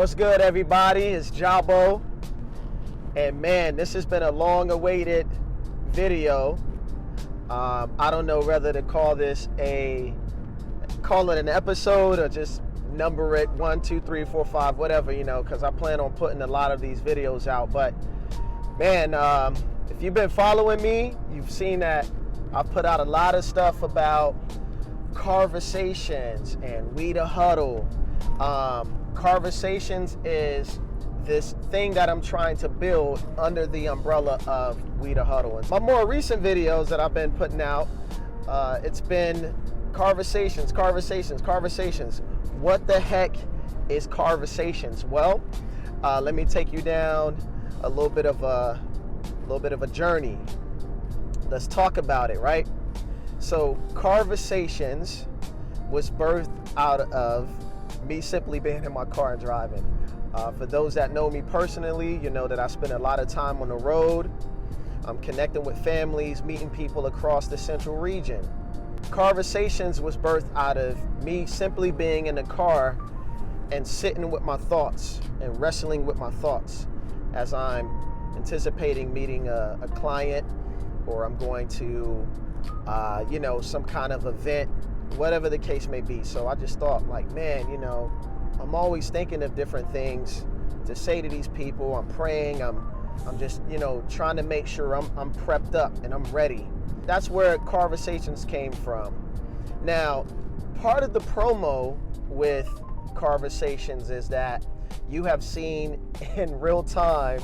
What's good, everybody? It's Jabo. And man, this has been a long-awaited video. I don't know whether to call it an episode or just number it 1, 2, 3, 4, 5, whatever, because I plan on putting a lot of these videos out. But man, if you've been following me, you've seen that I've put out a lot of stuff about Carversations and WeTheHuddle. Carversations is this thing that I'm trying to build under the umbrella of WeTheHuddle. And my more recent videos that I've been putting out, it's been Carversations. What the heck is Carversations? Well, let me take you down a little bit of a journey. Let's talk about it, right? So Carversations was birthed out of me simply being in my car and driving. For those that know me personally, you know that I spend a lot of time on the road. I'm connecting with families, meeting people across the central region. Carversations was birthed out of me simply being in the car and sitting with my thoughts and wrestling with my thoughts as I'm anticipating meeting a client, or I'm going to, some kind of event, whatever the case may be. So I just thought, like, man, I'm always thinking of different things to say to these people. I'm praying. I'm just, trying to make sure I'm prepped up and I'm ready. That's where Carversations came from. Now, part of the promo with Carversations is that you have seen in real time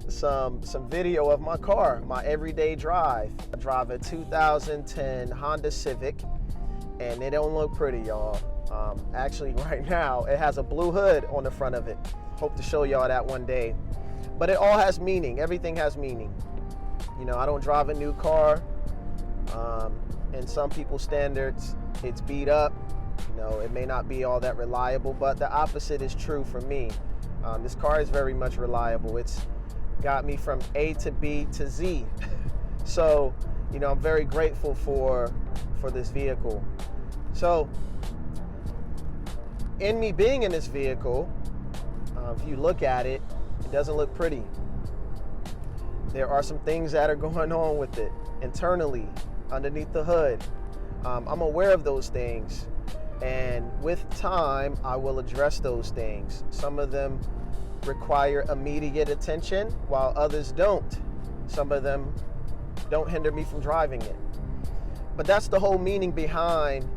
some video of my car, my everyday drive. I drive a 2010 Honda Civic, and it don't look pretty, y'all. Actually, right now, it has a blue hood on the front of it. Hope to show y'all that one day. But it all has meaning. Everything has meaning. I don't drive a new car. In some people's standards, it's beat up. It may not be all that reliable, but the opposite is true for me. This car is very much reliable. It's got me from A to B to Z. So, I'm very grateful for this vehicle. So, in me being in this vehicle, if you look at it, it doesn't look pretty. There are some things that are going on with it internally, underneath the hood. I'm aware of those things, and with time, I will address those things. Some of them require immediate attention, while others don't. Some of them don't hinder me from driving it. But that's the whole meaning behind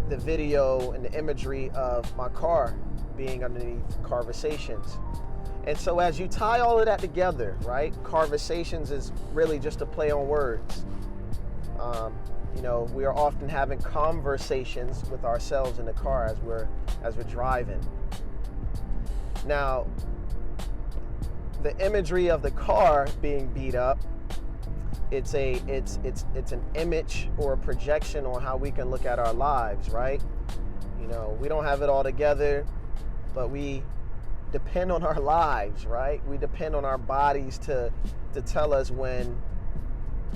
the video and the imagery of my car being underneath Carversations. And so as you tie all of that together, right, Carversations is really just a play on words. We are often having conversations with ourselves in the car as we're driving. Now, the imagery of the car being beat up, it's an image or a projection on how we can look at our lives, right? We don't have it all together, but we depend on our lives, right? We depend on our bodies to tell us when,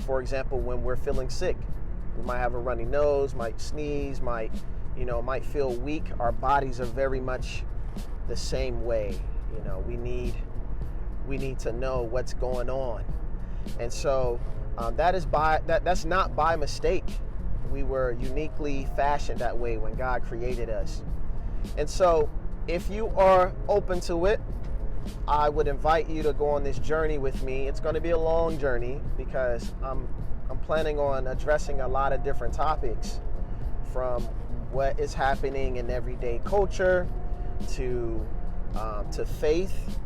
for example, when we're feeling sick. We might have a runny nose, might sneeze, might feel weak. Our bodies are very much the same way. We need to know what's going on. And so that's not by mistake. We were uniquely fashioned that way when God created us. And so if you are open to it, I would invite you to go on this journey with me. It's going to be a long journey because I'm planning on addressing a lot of different topics, from what is happening in everyday culture to faith,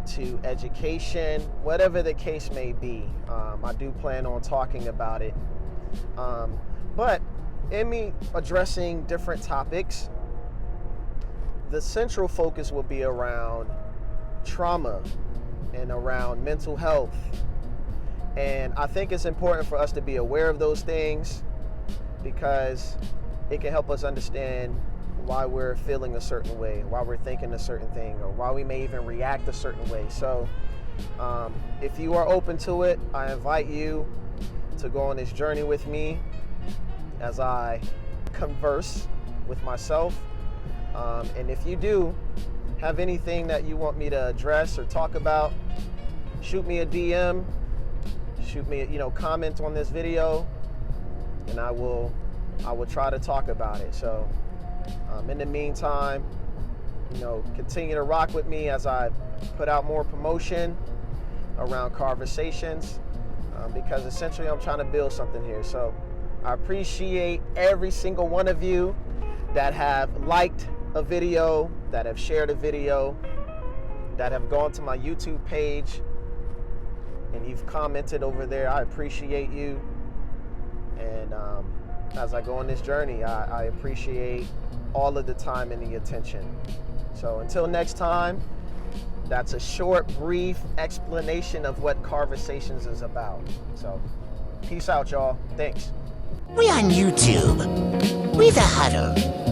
to education, whatever the case may be. I do plan on talking about it. But in me addressing different topics, the central focus will be around trauma and around mental health. And I think it's important for us to be aware of those things, because it can help us understand why we're feeling a certain way, why we're thinking a certain thing, or why we may even react a certain way. So if you are open to it, I invite you to go on this journey with me as I converse with myself And if you do have anything that you want me to address or talk about, shoot me a DM, shoot me, comment on this video, and I will try to talk about it. So in the meantime, continue to rock with me as I put out more promotion around Carversations, because essentially I'm trying to build something here. So I appreciate every single one of you that have liked a video, that have shared a video, that have gone to my YouTube page and you've commented over there. I appreciate you. And as I go on this journey, I appreciate all of the time and the attention. So until next time, that's a short, brief explanation of what Carversations is about. So peace out, y'all. Thanks. We're on YouTube. We're the Huddle.